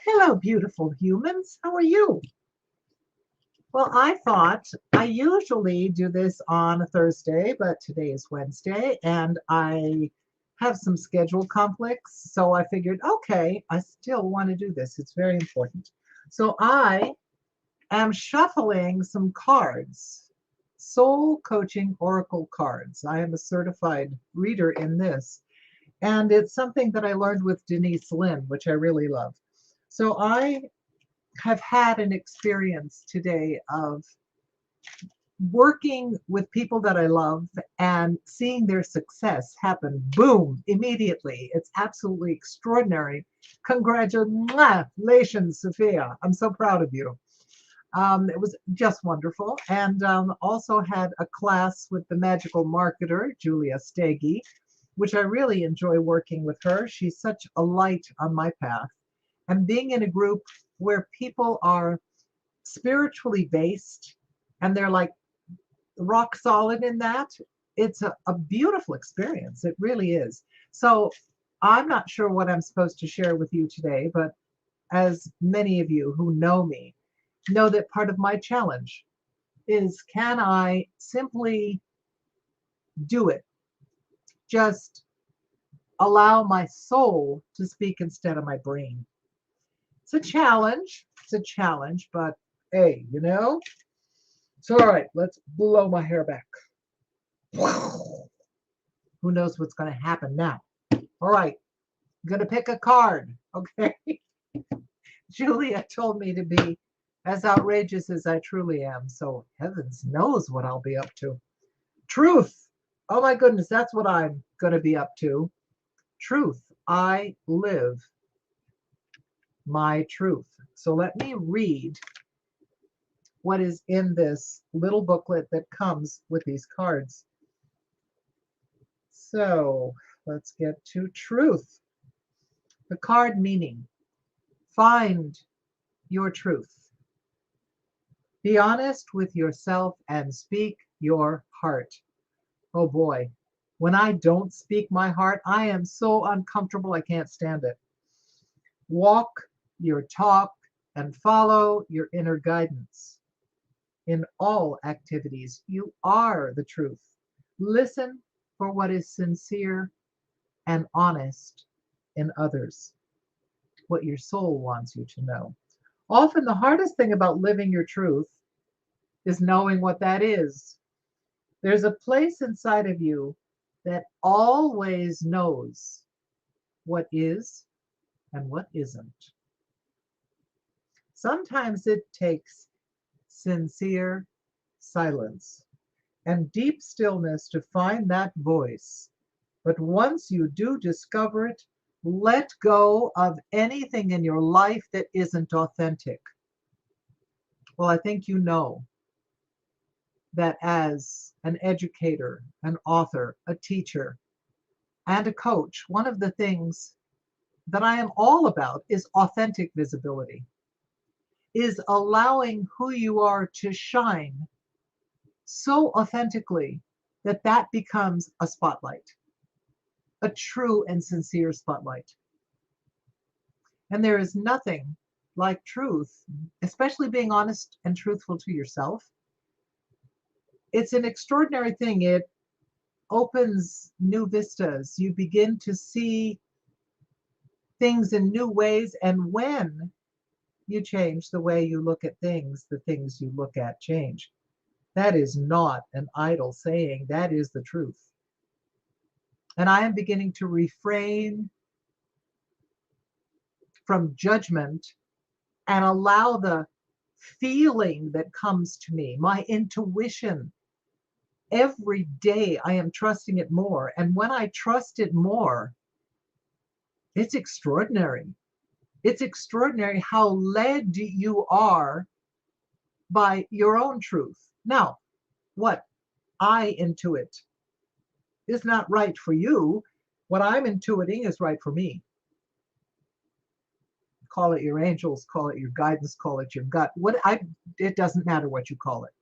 Hello, beautiful humans. How are you? Well, I thought I usually do this on a Thursday, but today is Wednesday and I have some schedule conflicts. So I figured, okay, I still want to do this. It's very important. So I am shuffling some cards, soul coaching oracle cards. I am a certified reader in this. And it's something that I learned with Denise Linn, which I really love. So I have had an experience today of working with people that I love and seeing their success happen, boom, immediately. It's absolutely extraordinary. Congratulations, Sophia. I'm so proud of you. It was just wonderful. And also had a class with the magical marketer, Julia Stegi, which I really enjoy working with her. She's such a light on my path. And being in a group where people are spiritually based and they're like rock solid in that, it's a beautiful experience. It really is. So I'm not sure what I'm supposed to share with you today, but as many of you who know me know that part of my challenge is, can I simply do it? Just allow my soul to speak instead of my brain. It's a challenge. It's a challenge, but hey, it's all right. Let's blow my hair back. Who knows what's going to happen now? All right, I'm going to pick a card. Okay. Julia told me to be as outrageous as I truly am. So heavens knows what I'll be up to. Truth. Oh my goodness, that's what I'm going to be up to. Truth. I live my truth. So let me read what is in this little booklet that comes with these cards. So let's get to truth. The card meaning: find your truth. Be honest with yourself and speak your heart. Oh boy, when I don't speak my heart, I am so uncomfortable, I can't stand it. Walk your talk and follow your inner guidance. In all activities, you are the truth. Listen for what is sincere and honest in others, what your soul wants you to know. Often the hardest thing about living your truth is knowing what that is. There's a place inside of you that always knows what is and what isn't. Sometimes it takes sincere silence and deep stillness to find that voice. But once you do discover it, let go of anything in your life that isn't authentic. Well, I think you know that as an educator, an author, a teacher, and a coach, one of the things that I am all about is authentic visibility, is allowing who you are to shine so authentically that that becomes a spotlight, a true and sincere spotlight. And there is nothing like truth, especially being honest and truthful to yourself. It's an extraordinary thing. It opens new vistas. You begin to see things in new ways. And when you change the way you look at things, the things you look at change. That is not an idle saying. That is the truth. And I am beginning to refrain from judgment and allow the feeling that comes to me, my intuition. Every day I am trusting it more. And when I trust it more, it's extraordinary. It's extraordinary how led you are by your own truth. Now, what I intuit is not right for you. What I'm intuiting is right for me. Call it your angels, call it your guidance, call it your gut. It doesn't matter what you call it.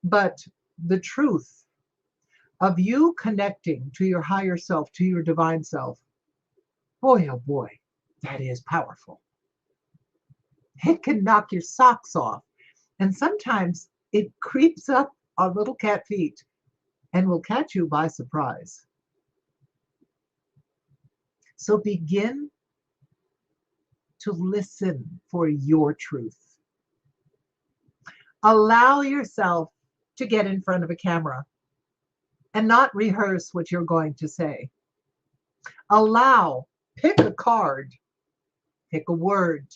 But the truth of you connecting to your higher self, to your divine self, boy, oh boy, That is powerful. It can knock your socks off. And sometimes it creeps up on little cat feet and will catch you by surprise. So begin to listen for your truth. Allow yourself to get in front of a camera and not rehearse what you're going to say. Pick a card, pick a word,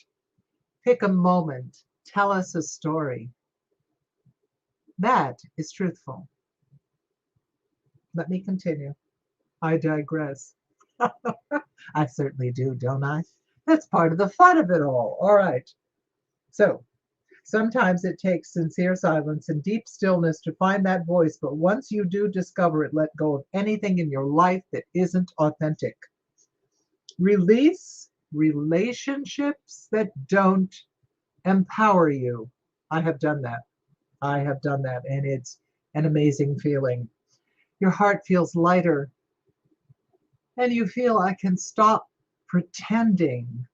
pick a moment, tell us a story. That is truthful. Let me continue. I digress. I certainly do, don't I? That's part of the fun of it all. All right. So sometimes it takes sincere silence and deep stillness to find that voice, but once you do discover it, let go of anything in your life that isn't authentic. Release relationships that don't empower you. I have done that. I have done that, and it's an amazing feeling. Your heart feels lighter, and you feel I can stop pretending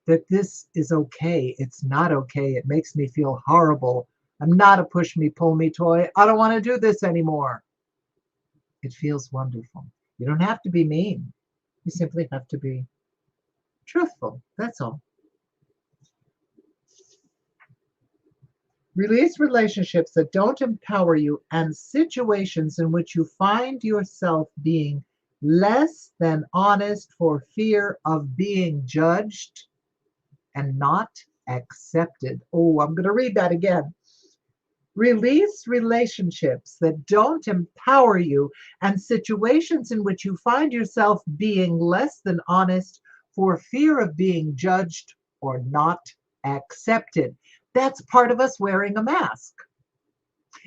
that this is okay. It's not okay. It makes me feel horrible. I'm not a push me, pull me toy. I don't want to do this anymore. It feels wonderful. You don't have to be mean. You simply have to be truthful. That's all. Release relationships that don't empower you and situations in which you find yourself being less than honest for fear of being judged and not accepted. Oh, I'm going to read that again. Release relationships that don't empower you and situations in which you find yourself being less than honest for fear of being judged or not accepted. That's part of us wearing a mask.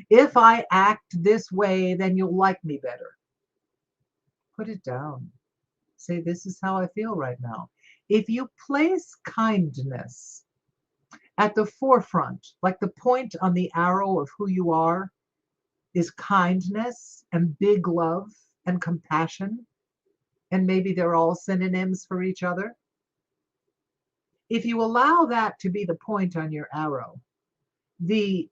If I act this way, then you'll like me better. Put it down. Say, this is how I feel right now. If you place kindness at the forefront, like the point on the arrow of who you are is kindness and big love and compassion, and maybe they're all synonyms for each other. If you allow that to be the point on your arrow, the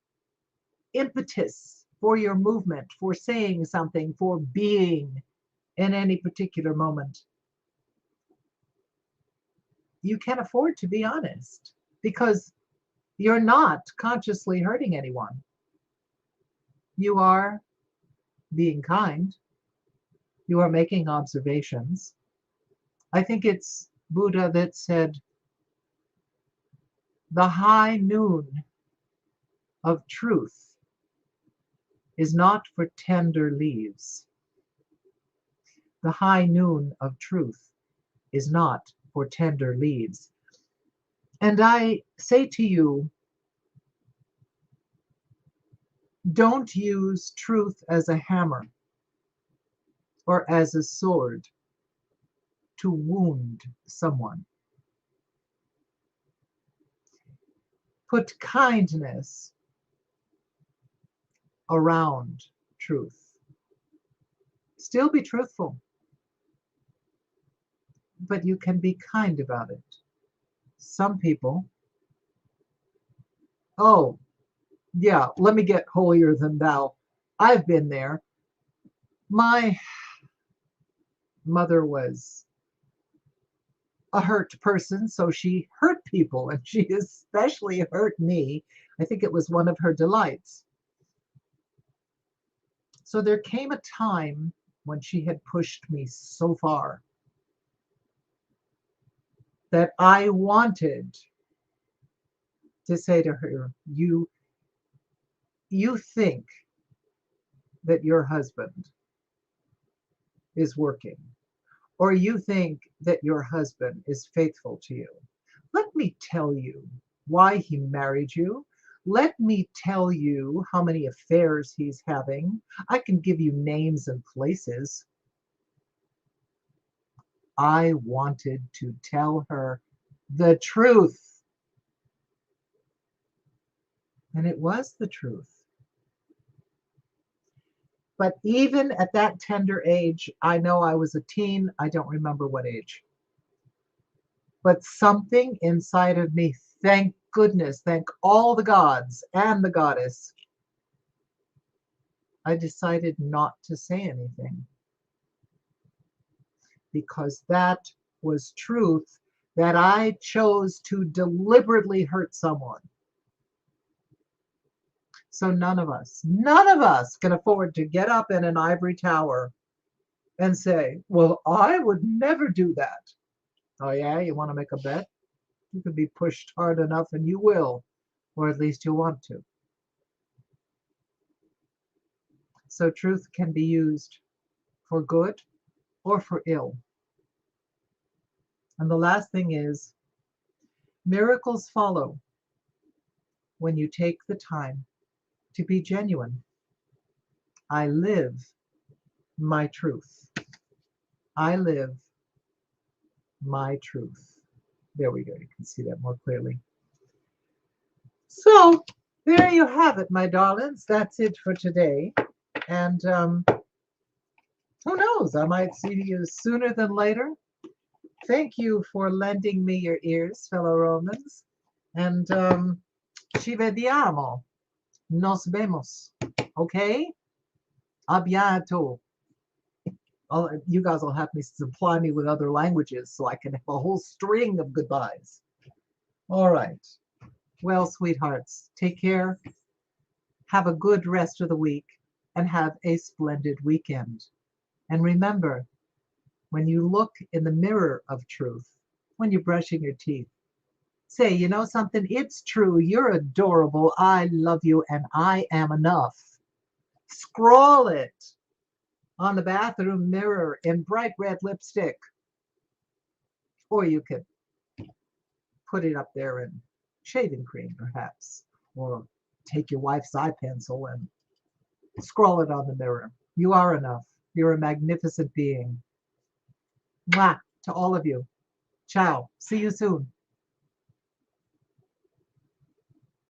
impetus for your movement, for saying something, for being in any particular moment, you can afford to be honest because you're not consciously hurting anyone. You are being kind. You are making observations. I think it's Buddha that said, the high noon of truth is not for tender leaves. The high noon of truth is not for tender leaves. And I say to you, don't use truth as a hammer or as a sword to wound someone. Put kindness around truth. Still be truthful, but you can be kind about it. Some people, oh, yeah, let me get holier than thou. I've been there. My mother was a hurt person, so she hurt people, and she especially hurt me. I think it was one of her delights. So there came a time when she had pushed me so far that I wanted to say to her, you think that your husband is working, or you think that your husband is faithful to you. Let me tell you why he married you. Let me tell you how many affairs he's having. I can give you names and places. I wanted to tell her the truth. And it was the truth. But even at that tender age, I know I was a teen. I don't remember what age. But something inside of me, thank goodness, thank all the gods and the goddess, I decided not to say anything because that was truth that I chose to deliberately hurt someone. So none of us can afford to get up in an ivory tower and say, well, I would never do that. Oh, yeah, you want to make a bet? You could be pushed hard enough and you will, or at least you want to. So truth can be used for good or for ill. And the last thing is, miracles follow when you take the time to be genuine. I live my truth. I live my truth. There we go. You can see that more clearly. So there you have it, my darlings. That's it for today. And who knows? I might see you sooner than later. Thank you for lending me your ears, fellow Romans. And ci vediamo. Nos vemos. Okay? A bientôt. You guys will have me supply me with other languages so I can have a whole string of goodbyes. All right. Well, sweethearts, take care. Have a good rest of the week and have a splendid weekend. And remember, when you look in the mirror of truth, when you're brushing your teeth, say, you know something? It's true. You're adorable. I love you and I am enough. Scroll it on the bathroom mirror in bright red lipstick. Or you could put it up there in shaving cream, perhaps. Or take your wife's eye pencil and scroll it on the mirror. You are enough. You're a magnificent being. Mwah, to all of you. Ciao. See you soon.